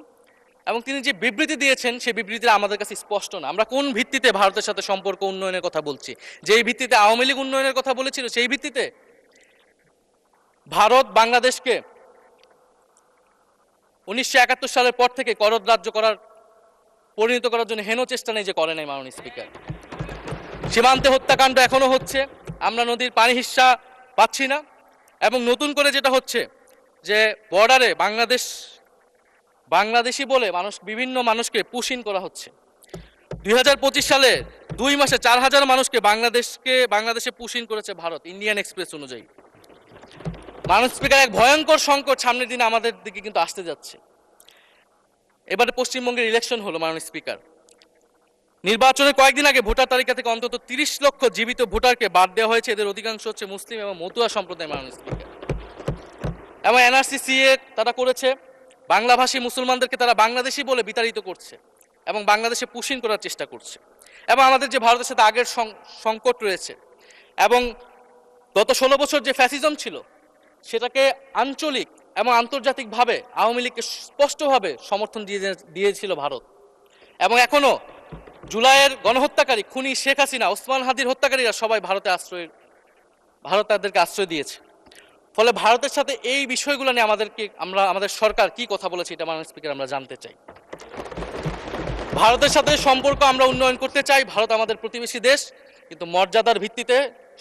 এবং তিনি যে বিবৃতি দিয়েছেন সেই বিবৃতিটা আমাদের কাছে স্পষ্ট না। আমরা কোন ভিত্তিতে ভারতের সাথে সম্পর্ক উন্নয়নের কথা বলছি? যেই ভিত্তিতে আওয়ামী লীগ উন্নয়নের কথা বলেছিল সেই ভিত্তিতে? ভারত বাংলাদেশকে 1971 সালের পর থেকে করদ রাজ্য পরিণত করার জন্য হেন চেষ্টা নেই যে করে নাই মাননীয় স্পিকার। সীমান্তে হত্যাকাণ্ড এখনো হচ্ছে, আমরা নদীর পানি হিস্সা পাচ্ছি না, এবং নতুন করে যেটা হচ্ছে যে বর্ডারে বাংলাদেশি বলে বিভিন্ন মানুষকে পুশ ইন করা হচ্ছে। 2025 সালে 2 মাসে 4000 মানুষকে বাংলাদেশে পুশ ইন করেছে ভারত, ইন্ডিয়ান এক্সপ্রেস অনুযায়ী। মাননীয় স্পিকার, এক ভয়ঙ্কর সংকট সামনের দিনে আমাদের দিকে কিন্তু আসতে যাচ্ছে। এবারে পশ্চিমবঙ্গের ইলেকশন হলো মাননীয় স্পিকার, নির্বাচনের কয়েকদিন আগে ভোটার তালিকা থেকে অন্তত 30 লক্ষ জীবিত ভোটারকে বাদ দেওয়া হয়েছে। এদের অধিকাংশ হচ্ছে মুসলিম এবং মতুয়া সম্প্রদায় মাননীয় স্পিকার। এবং NRC-CA তারা করেছে, বাংলাভাষী মুসলমানদেরকে তারা বাংলাদেশি বলে বিতাড়িত করছে এবং বাংলাদেশে পুশ ইন করার চেষ্টা করছে। এবং আমাদের যে ভারতের সাথে আগের সংকট রয়েছে, এবং গত 16 বছর যে ফ্যাসিজম ছিল সেটাকে আঞ্চলিক এবং আন্তর্জাতিকভাবে আওয়ামী লীগকে স্পষ্টভাবে সমর্থন দিয়েছিল ভারত। এবং এখনো জুলাইয়ের গণহত্যাকারী খুনি শেখ হাসিনা, ওসমান হাদির হত্যাকারীরা সবাই ভারত তাদেরকে আশ্রয় দিয়েছে। ফলে ভারতের সাথে এই বিষয়গুলো নিয়ে আমাদের সরকার কি কথা বলেছে এটা মাননীয় স্পিকার আমরা জানতে চাই। ভারতের সাথে সম্পর্ক আমরা উন্নয়ন করতে চাই, ভারত আমাদের প্রতিবেশী দেশ, কিন্তু মর্যাদার ভিত্তিতে,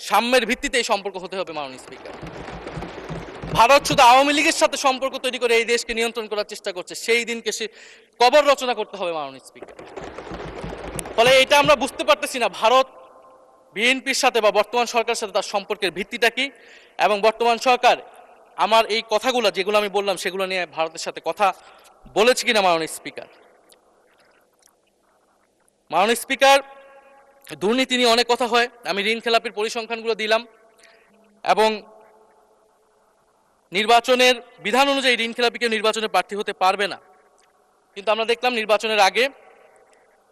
সাম্যের ভিত্তিতে এই সম্পর্ক হতে হবে মাননীয় স্পিকার। ভারত শুধু আওয়ামী লীগের সাথে সম্পর্ক তৈরি করে এই দেশকে নিয়ন্ত্রণ করার চেষ্টা করছে, সেই দিনকে সে কবর রচনা করতে হবে মাননীয় স্পিকার। ফলে এটা আমরা বুঝতে পারতেছি না ভারত বিএনপির সাথে বা বর্তমান সরকারের সাথে তার সম্পর্কের ভিত্তিটা কি, এবং বর্তমান সরকার আমার এই কথাগুলো যেগুলো আমি বললাম সেগুলো নিয়ে ভারতের সাথে কথা বলেছে কিনা মাননীয় স্পিকার? মাননীয় স্পিকার, দুর্নীতি নিয়ে অনেক কথা হয়, আমি ঋণ খেলাপির পরিসংখ্যানগুলো দিলাম এবং নির্বাচনের বিধান অনুযায়ী ঋণ খেলাপিকে নির্বাচনে প্রার্থী হতে পারবে না, কিন্তু আমরা দেখলাম নির্বাচনের আগে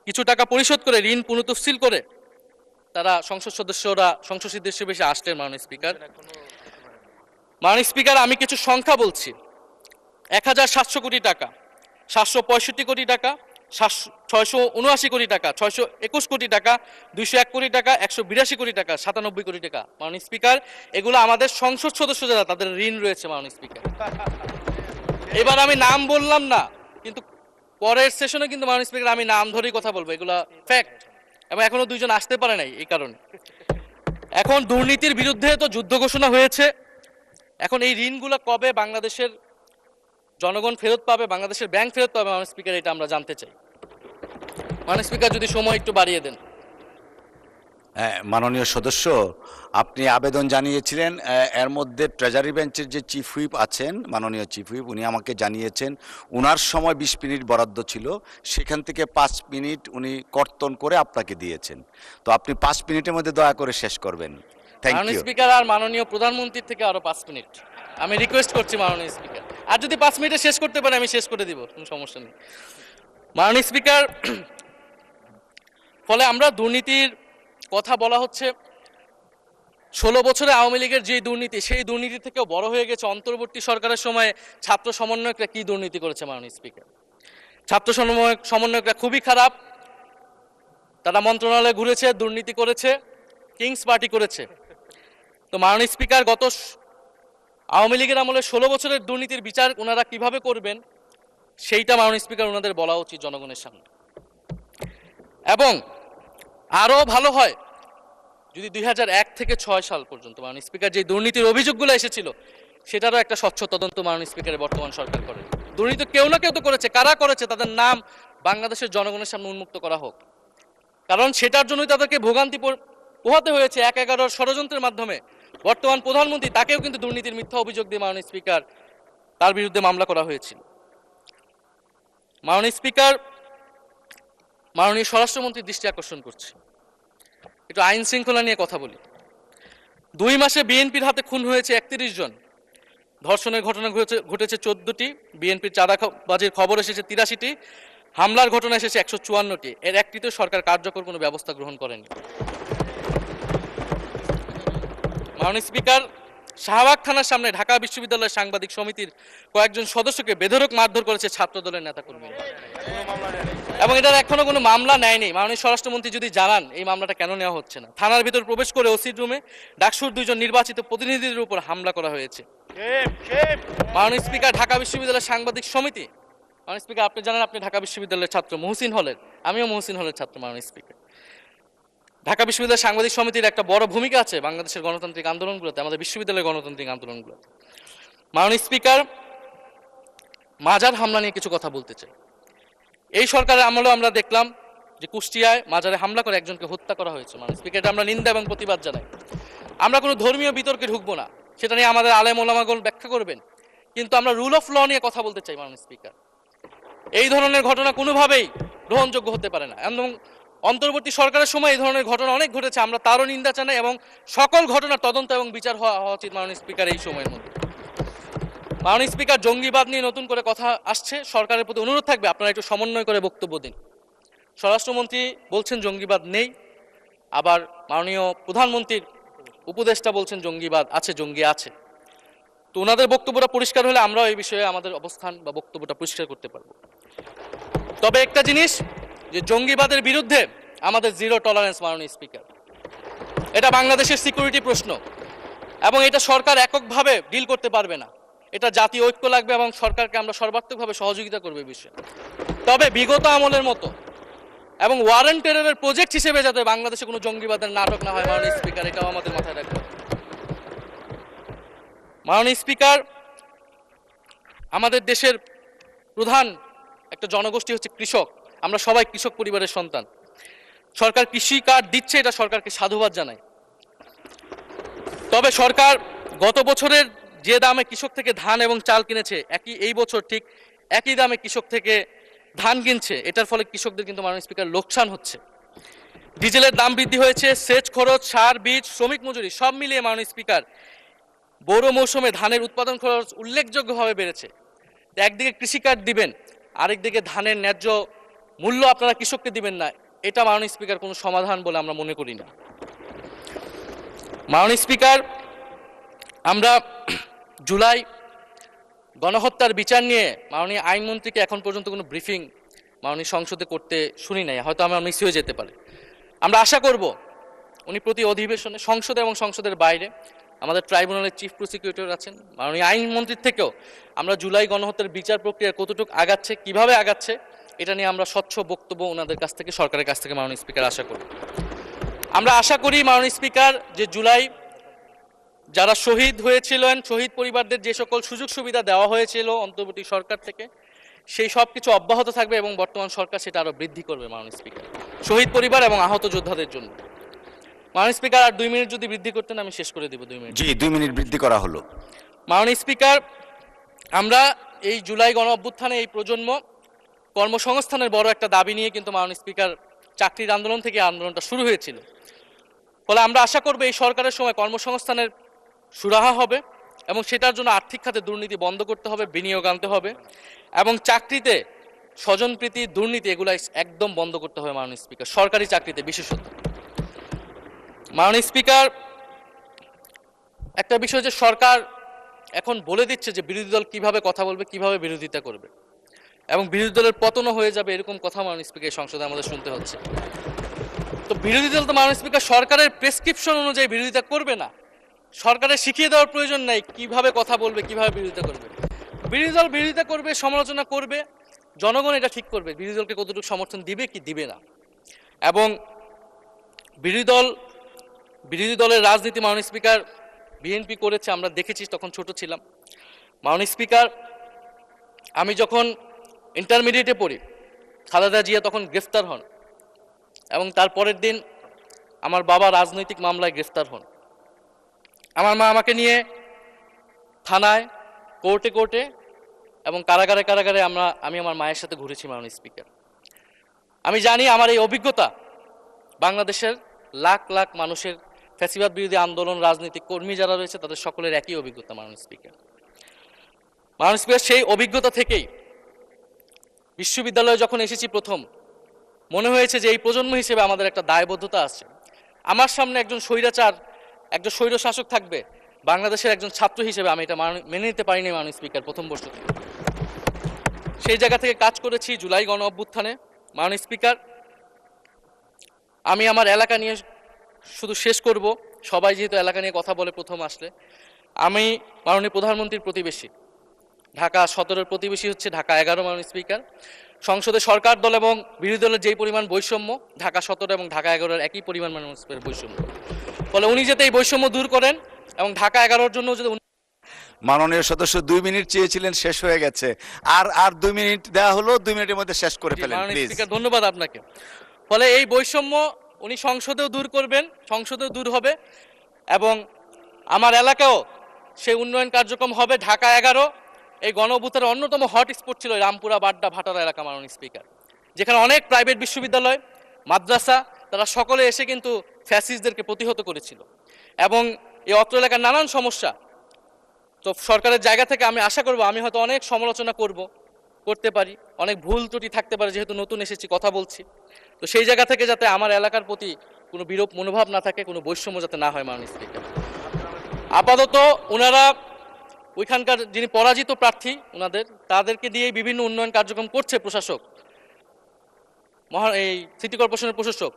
কিছু টাকা পরিশোধ করে ঋণ পুনঃতফসিল করে তারা সংসদ সদস্যরা সংসদ সদস্য বেশি আসলেন। মাননীয় স্পিকার, আমি কিছু সংখ্যা বলছি। 1700 কোটি টাকা, 765 কোটি টাকা, 679 কোটি টাকা, 621 কোটি টাকা, 201 কোটি টাকা, 182 কোটি টাকা, 97 কোটি টাকা। মাননীয় স্পিকার, এগুলো আমাদের সংসদ সদস্য যারা তাদের ঋণ রয়েছে। মাননীয় স্পিকার, এবার আমি নাম বললাম না, কিন্তু পরের সেশনে কিন্তু মাননীয় স্পিকার আমি নাম ধরেই কথা বলবো, এগুলা ফ্যাক্ট, এবং এখনো দুইজন আসতে পারে নাই এই কারণে। এখন দুর্নীতির বিরুদ্ধে তো যুদ্ধ ঘোষণা হয়েছে, এখন এই ঋণগুলো কবে বাংলাদেশের জনগণ ফেরত পাবে, বাংলাদেশের ব্যাংক ফেরত পাবে? মাননীয় স্পিকার, এটা আমরা জানতে চাই। মাননীয় স্পিকার, যদি সময় একটু বাড়িয়ে দেন। মাননীয় সদস্য, আপনি আবেদন জানিয়েছিলেন, এর মধ্যে ট্রেজারি বেঞ্চের যে চিফ হুইপ আছেন, মাননীয় চিফ হুইপ, উনি আমাকে জানিয়েছেন উনার সময় 20 মিনিট বরাদ্দ ছিল, সেখান থেকে 5 মিনিট উনি কর্তন করে আপনাকে দিয়েছেন। তো আপনি 5 মিনিটের মধ্যে দয়া করে শেষ করবেন। থ্যাংক মাননীয় ইউ। স্পিকার, আর মাননীয় প্রধানমন্ত্রীর থেকে আরো 5 মিনিট আমি রিকোয়েস্ট করছি। মাননীয় স্পিকার, আর যদি 5 মিনিটে শেষ করতে পারে আমি শেষ করে দিব, কোনো সমস্যা নেই। মাননীয় স্পিকার, ফলে আমরা দুর্নীতির কথা বলা হচ্ছে, 16 বছরে আওয়ামী লীগের যে দুর্নীতি, সেই দুর্নীতি থেকেও বড় হয়ে গেছে অন্তর্বর্তী সরকারের সময় ছাত্র সমন্বয়করা কি দুর্নীতি করেছে। মাননীয় স্পিকার, ছাত্র সমন্বয়করা খুবই খারাপ, তারা মন্ত্রণালয়ে ঘুরেছে, দুর্নীতি করেছে, কিংস পার্টি করেছে। তো মাননীয় স্পিকার, গত আওয়ামী লীগের আমলে 16 বছরের দুর্নীতির বিচার ওনারা কিভাবে করবেন সেইটা মাননীয় স্পিকার ওনাদের বলা উচিত জনগণের সামনে। এবং আরো ভালো হয় যদি 2001 থেকে 6 সাল পর্যন্ত মাননীয় স্পিকার যে দুর্নীতির অভিযোগগুলো এসেছিল সেটারও একটা স্বচ্ছ তদন্ত মাননীয় স্পিকারের বর্তমান সরকার করে। দুর্নীতি কেউ না কেউ তো করেছে, কারা করেছে তাদের নাম বাংলাদেশের জনগণের সামনে উন্মুক্ত করা হোক, কারণ সেটার জন্যই তাদেরকে ভোগান্তি পোহাতে হয়েছে 1/11 ষড়যন্ত্রের মাধ্যমে। বর্তমান প্রধানমন্ত্রী, তাকেও কিন্তু দুর্নীতির মিথ্যা অভিযোগ দিয়ে মাননীয় স্পিকার তার বিরুদ্ধে মামলা করা হয়েছিল। মাননীয় স্পিকার, মাননীয় স্বরাষ্ট্রমন্ত্রীর দৃষ্টি আকর্ষণ করছে, একটু আইন শৃঙ্খলা নিয়ে কথা বলি। 2 মাসে বিএনপির হাতে খুন হয়েছে 31 জন, ধর্ষণের ঘটনা ঘটেছে 14টি, বিএনপির চাঁদাবাজির খবর এসেছে 83টি, হামলার ঘটনা এসেছে 154টি, এর একটিতেও সরকার কার্যকর কোনো ব্যবস্থা গ্রহণ করেনি। মাননীয় স্পিকার, শাহবাগ থানার সামনে ঢাকা বিশ্ববিদ্যালয়ের সাংবাদিক সমিতির কয়েকজন সদস্যকে বেধড়ক মারধর করেছে ছাত্রদলের নেতাকর্মীরা, এবং এটার এখনো কোনো মামলা নেয়নি। মাননীয় স্বরাষ্ট্রমন্ত্রী যদি জানান এই মামলাটা কেন নেওয়া হচ্ছে না। থানার ভিতর প্রবেশ করে ওসি রুমে ডাকসুর 2 জন নির্বাচিত প্রতিনিধিদের উপর হামলা করা হয়েছে। মাননীয় স্পিকার, ঢাকা বিশ্ববিদ্যালয়ের সাংবাদিক সমিতি, মাননীয় স্পিকার আপনি জানেন আপনি ঢাকা বিশ্ববিদ্যালয়ের ছাত্র, মহসিন হলের, আমিও মহসিন হলের ছাত্র। মাননীয় স্পিকার, ঢাকা বিশ্ববিদ্যালয়ের সাংবাদিক সমিতির একটা বড় ভূমিকা আছে বাংলাদেশের গণতান্ত্রিক আন্দোলনগুলোতে, আমাদের বিশ্ববিদ্যালয়ের গণতান্ত্রিক আন্দোলনগুলোতে। মাননীয় স্পিকার, মাজার হামলা নিয়ে কিছু কথা বলতে চাই। এই সরকারের আমলেও আমরা দেখলাম যে কুষ্টিয়ায় মাজারে হামলা করে একজনকে হত্যা করা হয়েছে। মাননীয় স্পিকার, এটা আমরা নিন্দা এবং প্রতিবাদ জানাই। আমরা কোনো ধর্মীয় বিতর্কে ঢুকবো না, সেটা নিয়ে আমাদের আলেম ওলামাগণ ব্যাখ্যা করবেন, কিন্তু আমরা রুল অফ ল নিয়ে কথা বলতে চাই। মাননীয় স্পিকার, এই ধরনের ঘটনা কোনোভাবেই গ্রহণযোগ্য হতে পারে না, এবং অন্তর্বর্তী সরকারের সময় এই ধরনের ঘটনা অনেক ঘটেছে, আমরা তারও নিন্দা জানাই, এবং সকল ঘটনার তদন্ত এবং বিচার হওয়া উচিত মাননীয় স্পিকার এই সময়ের মধ্যে। মাননীয় স্পিকার, জঙ্গিবাদ নিয়ে নতুন করে কথা আসছে, সরকারের প্রতি অনুরোধ থাকবে আপনারা একটু সমন্বয় করে বক্তব্য দিন। স্বরাষ্ট্রমন্ত্রী বলছেন জঙ্গিবাদ নেই, আবার মাননীয় প্রধানমন্ত্রীর উপদেষ্টা বলছেন জঙ্গিবাদ আছে, জঙ্গি আছে। তো ওনাদের বক্তব্যটা পরিষ্কার হলে আমরাও এই বিষয়ে আমাদের অবস্থান বা বক্তব্যটা পরিষ্কার করতে পারবো। তবে একটা জিনিস, যে জঙ্গিবাদের বিরুদ্ধে আমাদের জিরো টলারেন্স। মাননীয় স্পিকার, এটা বাংলাদেশের সিকিউরিটি প্রশ্ন, এবং এটা সরকার এককভাবে ডিল করতে পারবে না, এটা জাতীয় ঐক্য লাগবে, এবং সরকারকে আমরা সর্বাত্মকভাবে সহযোগিতা করবে এই বিষয়ে। তবে বিগত আমলের মতো এবং ওয়ারেন্ট টেররের প্রজেক্ট হিসেবে যাতে বাংলাদেশে কোনো জঙ্গিবাদের নাটক না হয় মাননীয় স্পিকার, এটাও আমাদের মাথায় রাখবে। মাননীয় স্পিকার, আমাদের দেশের প্রধান একটা জনগোষ্ঠী হচ্ছে কৃষক, আমরা সবাই কৃষক পরিবারের সন্তান। সরকার কৃষি কার্ড দিচ্ছে, এটা সরকারকে সাধুবাদ জানাই। তবে সরকার গত বছরের যে দামে কৃষক থেকে ধান এবং চাল কিনেছে এই বছর ঠিক একই দামে কৃষক থেকে ধান কিনছে, এটার ফলে কৃষকদের কিন্তু মাননীয় স্পিকার লোকসান হচ্ছে। ডিজেলের দাম বৃদ্ধি হয়েছে, সেচ খরচ, সার, বীজ, শ্রমিক মজুরি সব মিলিয়ে মাননীয় স্পিকার বোরো মৌসুমে ধানের উৎপাদন খরচ উল্লেখযোগ্যভাবে বেড়েছে। একদিকে কৃষিকার্ড দিবেন, আরেকদিকে ধানের ন্যায্য মূল্য আপনারা কৃষককে দিবেন না, এটা মাননীয় স্পিকার কোনো সমাধান বলে আমরা মনে করি না। মাননীয় স্পিকার, আমরা জুলাই গণহত্যার বিচার নিয়ে মাননীয় আইনমন্ত্রীকে এখন পর্যন্ত কোনো ব্রিফিং মাননীয় সংসদে করতে শুনি নাই, হয়তো আমরা মিস হয়ে যেতে পারে। আমরা আশা করব উনি প্রতি অধিবেশনে সংসদে এবং সংসদের বাইরে আমাদের ট্রাইব্যুনালের চিফ প্রসিকিউটর আছেন, মাননীয় আইনমন্ত্রীর থেকেও আমরা জুলাই গণহত্যার বিচার প্রক্রিয়া কতটুকু আগাচ্ছে, কিভাবে আগাচ্ছে, এটা নিয়ে আমরা স্বচ্ছ বক্তব্য ওনাদের কাছ থেকে, সরকারের কাছ থেকে মাননীয় স্পিকার আশা করি। আমরা আশা করি মাননীয় স্পিকার যে জুলাই যারা শহীদ হয়েছিলেন, শহীদ পরিবারদের যে সকল সুযোগ সুবিধা দেওয়া হয়েছিল অন্তর্বর্তী সরকার থেকে, সেই সব কিছু অব্যাহত থাকবে এবং বর্তমান সরকার সেটা আরও বৃদ্ধি করবে মাননীয় স্পিকার, শহীদ পরিবার এবং আহত যোদ্ধাদের জন্য। মাননীয় স্পিকার, আর 2 মিনিট যদি বৃদ্ধি করতেন আমি শেষ করে দেব। 2 মিনিট। জি, 2 মিনিট বৃদ্ধি করা হলো। মাননীয় স্পিকার, আমরা এই জুলাই গণ অভ্যুত্থানে এই প্রজন্ম কর্মসংস্থানের বড় একটা দাবি নিয়ে কিন্তু মাননীয় স্পিকার চাকরির আন্দোলন থেকে আন্দোলনটা শুরু হয়েছিল। ফলে আমরা আশা করব এই সরকারের সময় কর্মসংস্থানের সুরাহা হবে এবং সেটার জন্য আর্থিক খাতে দুর্নীতি বন্ধ করতে হবে, বিনিয়োগ আনতে হবে এবং চাকরিতে স্বজনপ্রীতি, দুর্নীতি এগুলো একদম বন্ধ করতে হবে মাননীয় স্পিকার, সরকারি চাকরিতে বিশেষত। মাননীয় স্পিকার, একটা বিষয় যে সরকার এখন বলে দিচ্ছে যে বিরোধী দল কিভাবে কথা বলবে, কিভাবে বিরোধিতা করবে এবং বিরোধী দলের পতনও হয়ে যাবে, এরকম কথা মাননীয় স্পিকার সংসদে আমাদের শুনতে হচ্ছে। তো বিরোধী দল তো মাননীয় স্পিকার সরকারের প্রেসক্রিপশন অনুযায়ী বিরোধিতা করবে না, সরকারের শিখিয়ে দেওয়ার প্রয়োজন নাই কিভাবে কথা বলবে, কিভাবে বিরোধিতা করবে। বিরোধী দল বিরোধিতা করবে, সমালোচনা করবে, জনগণ এটা ঠিক করবে বিরোধী দলকে কতটুকু সমর্থন দিবে কি দিবে না। এবং বিরোধী দলের রাজনীতি মাননীয় স্পিকার বিএনপি করেছে, আমরা দেখেছি, তখন ছোট ছিলাম। মাননীয় স্পিকার, আমি যখন ইন্টারমিডিয়েটে পড়ি, খালেদা জিয়া তখন গ্রেফতার হন এবং তার পরের দিন আমার বাবা রাজনৈতিক মামলায় গ্রেফতার হন। আমার মা আমাকে নিয়ে থানায়, কোর্টে এবং কারাগারে আমি আমার মায়ের সাথে ঘুরেছি মাননীয় স্পিকার। আমি জানি আমার এই অভিজ্ঞতা বাংলাদেশের লাখ লাখ মানুষের, ফ্যাসিবাদ বিরোধী আন্দোলন, রাজনৈতিক কর্মী যারা রয়েছে তাদের সকলের একই অভিজ্ঞতা মাননীয় স্পিকার। মাননীয় স্পিকার, সেই অভিজ্ঞতা থেকেই বিশ্ববিদ্যালয়ে যখন এসেছি প্রথম, মনে হয়েছে যে এই প্রজন্ম হিসেবে আমাদের একটা দায়বদ্ধতা আছে। আমার সামনে একজন স্বৈর শাসক থাকবে, বাংলাদেশের একজন ছাত্র হিসেবে আমি এটা মেনে নিতে পারিনি মাননীয় স্পিকার প্রথম বর্ষ থেকে। সেই জায়গা থেকে কাজ করেছি জুলাই গণ অভ্যুত্থানে। মাননীয় স্পিকার, আমি আমার এলাকা নিয়ে শুধু শেষ করব, সবাই যেহেতু এলাকা নিয়ে কথা বলে প্রথম আসলে, আমি মাননীয় প্রধানমন্ত্রীর প্রতিবেশী, ঢাকা 17-এর প্রতিবেশী হচ্ছে ঢাকা 11 মাননীয় স্পিকার। সংসদে সরকার দল এবং বিরোধী দলের যেই পরিমাণ বৈষম্য, ঢাকা 17 এবং ঢাকা 11-এর একই পরিমাণ মাননীয় স্পিকার বৈষম্য। ফলে উনি যাতে এই বৈষম্য দূর করেন এবং ঢাকা 11-র জন্য যদি মাননীয় সদস্য 2 মিনিট চেয়েছিলেন, শেষ হয়ে গেছে। আর 2 মিনিট দেওয়া হলো, 2 মিনিটের মধ্যে শেষ করে ফেলেন প্লিজ। স্পিকার, ধন্যবাদ আপনাকে। ফলে এই বৈষম্য উনি সংসদেও দূর করবেন, সংসদেও দূর হবে এবং আমার এলাকাও সেই উন্নয়ন কার্যক্রম হবে। ঢাকা 11 এই গণ অভ্যুত্থানের অন্যতম হটস্পট ছিল রামপুরা, বাড্ডা, ভাটারা এলাকা মাননীয় স্পিকার, যেখানে অনেক প্রাইভেট বিশ্ববিদ্যালয়, মাদ্রাসা, তারা সকলে এসে কিন্তু ফ্যাসিস্টদেরকে প্রতিহত করেছিল এবং এই অত্র এলাকার নানান সমস্যা। তো সরকারের জায়গা থেকে আমি আশা করব, আমি হয়তো অনেক সমালোচনা করতে পারি, অনেক ভুল ত্রুটি থাকতে পারে, যেহেতু নতুন এসেছি কথা বলছি, তো সেই জায়গা থেকে যাতে আমার এলাকার প্রতি কোনো বিরূপ মনোভাব না থাকে, কোনো বৈষম্য যাতে না হয় মাননীয় স্পিকার। আপাতত ওনারা ওইখানকার যিনি পরাজিত প্রার্থী, তাদেরকে দিয়ে বিভিন্ন উন্নয়ন কার্যক্রম করছে প্রশাসক, এই সিটি কর্পোরেশনের প্রশাসক।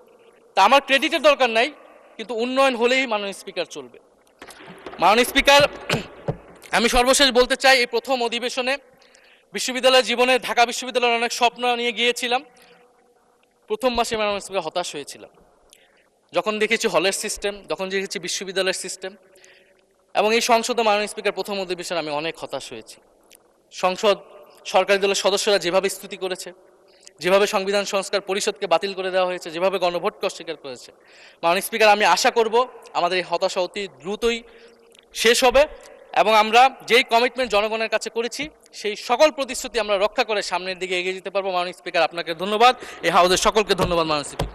তা আমার ক্রেডিটের দরকার নাই, কিন্তু উন্নয়ন হলেই মাননীয় স্পিকার চলবে। মাননীয় স্পিকার, আমি সর্বশেষ বলতে চাই, এই প্রথম অধিবেশনে বিশ্ববিদ্যালয় জীবনে ঢাকা বিশ্ববিদ্যালয়ের অনেক স্বপ্ন নিয়ে গিয়েছিলাম। প্রথম মাসে মাননীয় স্পিকার হতাশ হয়েছিলাম, যখন দেখেছি হলের সিস্টেম, যখন দেখেছি বিশ্ববিদ্যালয়ের সিস্টেম এবং এই সংসদে মাননীয় স্পিকার প্রথম অধিবেশনে আমি অনেক হতাশ হয়েছি। সরকারি দলের সদস্যরা যেভাবে স্তুতি করেছে, যেভাবে সংবিধান সংস্কার পরিষদকে বাতিল করে দেওয়া হয়েছে, যেভাবে গণভোটকে অস্বীকার করেছে, মাননীয় স্পিকার, আমি আশা করব আমাদের এই হতাশা অতি দ্রুতই শেষ হবে এবং আমরা যেই কমিটমেন্ট জনগণের কাছে করেছি সেই সকল প্রতিশ্রুতি আমরা রক্ষা করে সামনের দিকে এগিয়ে যেতে পারবো। মাননীয় স্পিকার, আপনাকে ধন্যবাদ। এই হাউসের সকলকে ধন্যবাদ। মাননীয় স্পিকার।